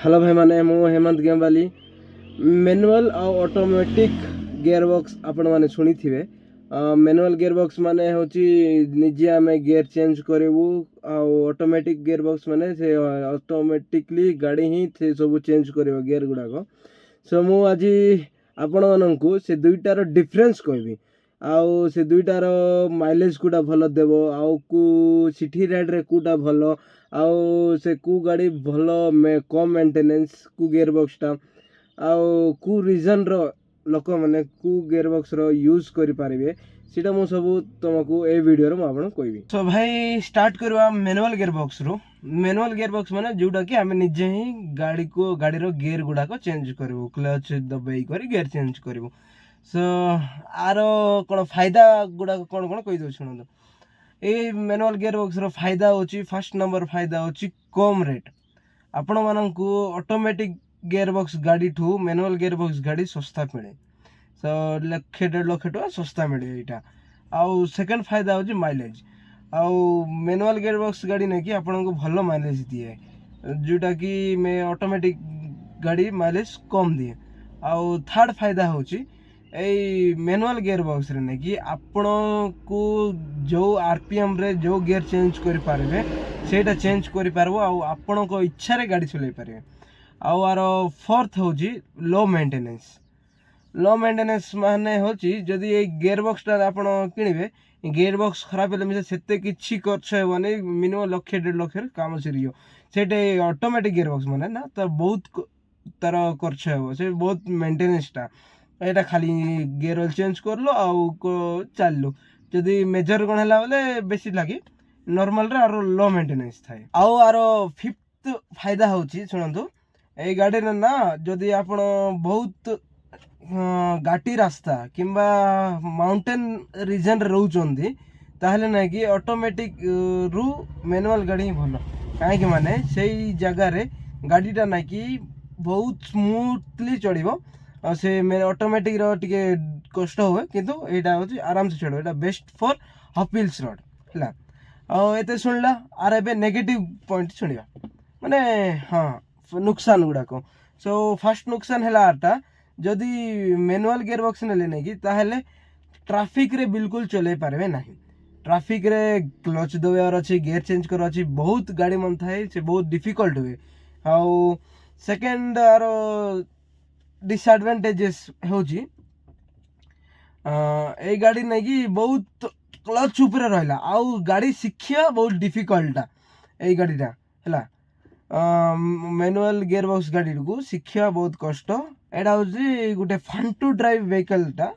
Hello भाई माने मु हेमंत गेमबाली मैनुअल आ ऑटोमेटिक गियर बॉक्स आपण माने सुनी थिबे। मैनुअल गियर बॉक्स माने होची निजे आमे गियर चेंज करबू आ ऑटोमेटिक गियर बॉक्स माने से ऑटोमेटिकली गाड़ी ही से सब चेंज करबो गियर गुडा को। सो मु आज आपण माननकु से दुईटार डिफरेंस कहबी आउ से दुईटार माइलेज कोटा भल देबो आउ कु सिटी राइड रे कोटा भल आउ से कु गाड़ी भल कम मेंटेनेंस कु गियर बॉक्स टा आउ कु रीजन रो लोक माने कु गियर बॉक्स रो यूज करि पारिबे सीटा मु सब तुमको ए वीडियो रे मु आपन कहबी। सो भाई स्टार्ट करवा मैनुअल गियर बॉक्स रो। मैनुअल गियर बॉक्स माने जोटा कि हमें निजे ही गाड़ी रो गियर गुडा को चेंज करबो क्लच दबाई करी गियर चेंज करबो। सो आरो कोन फायदा गुडा कोन कोन कहि दो सुनो। ए मैनुअल गियर बॉक्स रो फायदा होची फर्स्ट नंबर फायदा होची कम रेट। आपण माननकु ऑटोमेटिक गियर बॉक्स गाड़ी ठू मैनुअल गियर बॉक्स गाड़ी सस्ता मिले। सो लक्षे 1.5 लाख टका सस्ता मिले एटा। आउ सेकंड फायदा होची माइलेज। आउ मैनुअल गियर बॉक्स गाड़ी ने कि आपण को भलो माइलेज दिए जोटा कि मैं ऑटोमेटिक गाड़ी माइलेज कम दिए। आउ थर्ड फायदा होची ए मैनुअल गियर बॉक्स रे ने कि आपण को जो आरपीएम रे जो गियर चेंज करि पारबे सेटा चेंज करि पारबो आउ आपण को इच्छा रे गाड़ी चलाई पारबे। आउ आर फोर्थ होची लो मेंटेनेंस। लो मेंटेनेंस माने होची जदी ए गियर बॉक्स टा आपण किनिबे गियर बॉक्स खराब हेले मिसे सेते किछि खर्च हेबनी मिनिमम लाख 1.5 लाख रे काम सरियो। सेटे ऑटोमेटिक गियर बॉक्स माने ना त बहुत तार खर्च हेबो से बहुत मेंटेनेंस टा एटा खाली गियर ऑयल चेंज करलो आउ को चललो जदी मेजर कोन हला बोले बेसी लागी नॉर्मल रे आरो लो मेंटेनेंस थाए। आउ आरो फिफ्थ फायदा होची सुनंतु ए गाड़ी रे ना जदी आपण बहुत घाटी रास्ता किंबा माउंटेन रीजन रे रहउचंदी ताहले ना कि ऑटोमेटिक रु मैनुअल गाड़ी भलो काहे कि माने सेई जगह रे गाड़ीटा ना कि बहुत स्मूथली चढ़िबो से ऑटोमेटिक रो टिके कष्ट हुए किंतु एटा होची आराम से चढ़ो एटा बेस्ट फॉर हॉपहिल्स रोड हला। आ एते सुनला आर एबे नेगेटिव पॉइंट सुनिबा माने हां नुकसान गुडा को। सो फर्स्ट नुकसान हला आटा जदी मैनुअल गियर बॉक्स नेले नै कि ताहले ट्रैफिक रे बिल्कुल चले पारबे नाही। ट्रैफिक रे क्लच दबार अछि गियर चेंज कर अछि बहुत गाड़ी मन थाए से बहुत डिफिकल्ट हुए। आउ सेकंड आरो डिसएडवांटेजेस होची ए गाड़ी नै कि बहुत क्लच ऊपर रहला आउ गाड़ी शिखिया बहुत डिफिकल्ट ए गाड़ीटा हला। मैनुअल गियर बॉक्स गाड़ी को शिखिया बहुत कष्ट एडा होची गुटे फन टू ड्राइव व्हीकल टा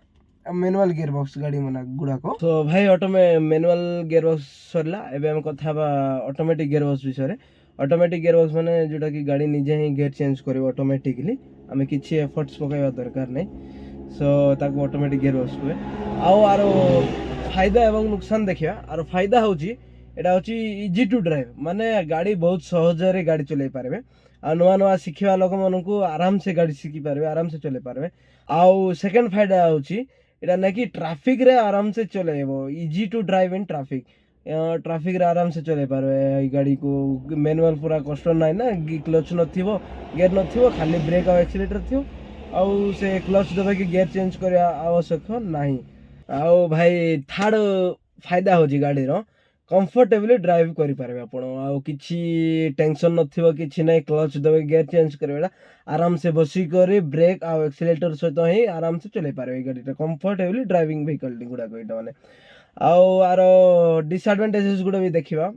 मैनुअल गियर बॉक्स गाड़ी मना गुडा को। तो भाई ऑटो में मैनुअल गियर बॉक्स सरला एबे हम कथा बा ऑटोमेटिक गियर बॉक्स विषय रे। ऑटोमेटिक गियर बॉक्स माने जोटा कि गाड़ी निजे ही गियर चेंज करिवो ऑटोमेटिकली आमे किछि एफर्ट्स पकाइबा दरकार नै। सो ताको ऑटोमेटिक गियर बॉक्स हुए आउ आरो फायदा एवं नुकसान देखिया। आरो फायदा होची एटा होची इजी टू ड्राइव माने गाड़ी बहुत सहज रे गाड़ी चलाई पारबे आ नवा नवा शिखिवा लोक मन को आराम से गाड़ी शिखि पारबे आराम से चले पारबे। आउ सेकंड फायदा होची एटा ना कि ट्रैफिक रे आराम से चलेबो easy to drive in traffic. Traffic रे आराम से चले पारबे ए गाड़ी को मैनुअल पूरा कष्ट नै ना क्लच नथिवो गियर नथिवो खाली ब्रेक और एक्सीलरेटर थिवो आउ से क्लच दबा के गियर चेंज करे आवश्यक नाही। आउ भाई थर्ड फायदा होची गाड़ी रो कंफर्टेबली ड्राइव करि पारबे आपण आउ किछि टेंशन नथिवो किछि नै क्लच दबा गियर चेंज करबेला आराम से बसी करे ब्रेक आ एक्सीलरेटर सहित ही आराम से चले पारबे गाड़ीटा कंफर्टेबली ड्राइविंग व्हीकल गुडा कोइटा माने। आउ आरो डिसएडवांटेजेस गुडा भी देखिबा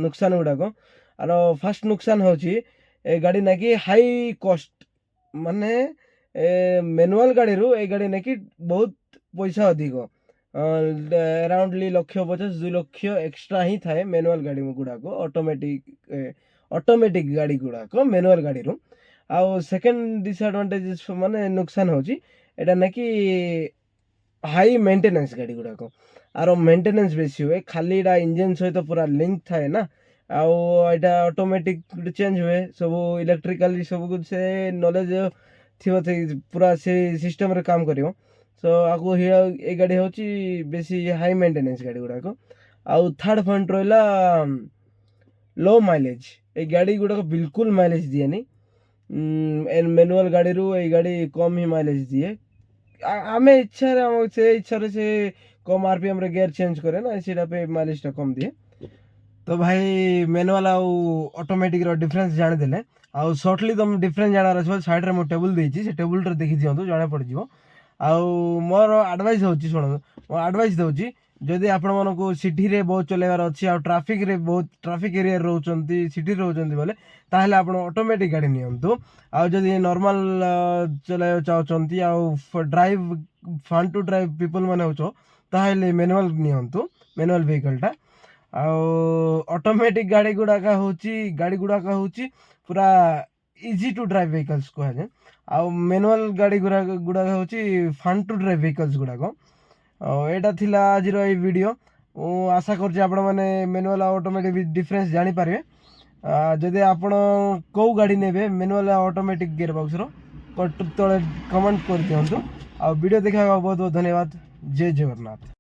नुकसान गुडा को। आरो फर्स्ट नुकसान होची ए गाड़ी ना कि हाई कॉस्ट माने मैनुअल गाड़ी रो ए गाड़ी ना कि बहुत पैसा अधिक अराउंडली 1,50,000 2 लाख एक्स्ट्रा ही थाए मैनुअल गाड़ी गुडा को ऑटोमेटिक गाड़ी गुडा को मैनुअल गाड़ी रो। आउ सेकंड डिसएडवांटेजेस माने नुकसान होची एटा ना कि हाई मेंटेनेंस गाड़ी गुडा को आरो मेंटेनेंस बेसी हुए खाली एटा इंजन सहित पूरा लिंक थाए ना आउ एटा ऑटोमेटिक चेंज हुए सब इलेक्ट्रिकली सब कुछ से नॉलेज थिवो पूरा से सिस्टम रे काम करियो। सो आगो ए गाड़ी होची बेसी हाई मेंटेनेंस गाड़ी गुडा को। आउ थर्ड पॉइंट रहला लो माइलेज ए गाड़ी गुडा को बिल्कुल माइलेज दिए नहीं मैनुअल गाड़ी रू ये गाड़ी कम ही माइलेज दिए आमे इच्छा से कम आरपीएम रे गियर चेंज करे ना सीटा पे माइलेज टा कम दिए तो भाई मैनुअल आउ ऑटोमेटिक रो डिफरेंस जाने देले आउ शॉर्टली तुम डिफरेंस जानार अछि साइड रे मो टेबल देछि से टेबल रे देखि दियंतु जाने पड़ जिवो आउ मोर एडवाइस होछि सुन मो एडवाइस दोछि जदि आपण मानको सिटी रे बहुत चलेबार अछि आ ट्रैफिक रे बहुत ट्रैफिक एरिया रहउचंती सिटी रहउचंती बोले ताहले आपण ऑटोमेटिक गाड़ी नियंतु आ जदि नॉर्मल चलाय चाहउचंती आ drive fun to drive people माने होचो ताहले मैनुअल नियंतु मैनुअल व्हीकल टा ऑटोमेटिक गाड़ी गुड़ाक होची पूरा इजी टू ड्राइव व्हीकल्स को है आ मैनुअल गाड़ी गुड़ाक होची फन टू ड्राइव व्हीकल्स गुड़ाक एटा थिला आज ये वीडियो आशा करछि आपण माने मैनुअल ऑटोमेटिक डिफरेंस जानि पारे जदि आपण को गाड़ी नेबे मैनुअल ऑटोमेटिक गियर बॉक्स रो तळे कमेंट कर दियंतु आ वीडियो देखा बहुत बहुत धन्यवाद जय जगन्नाथ।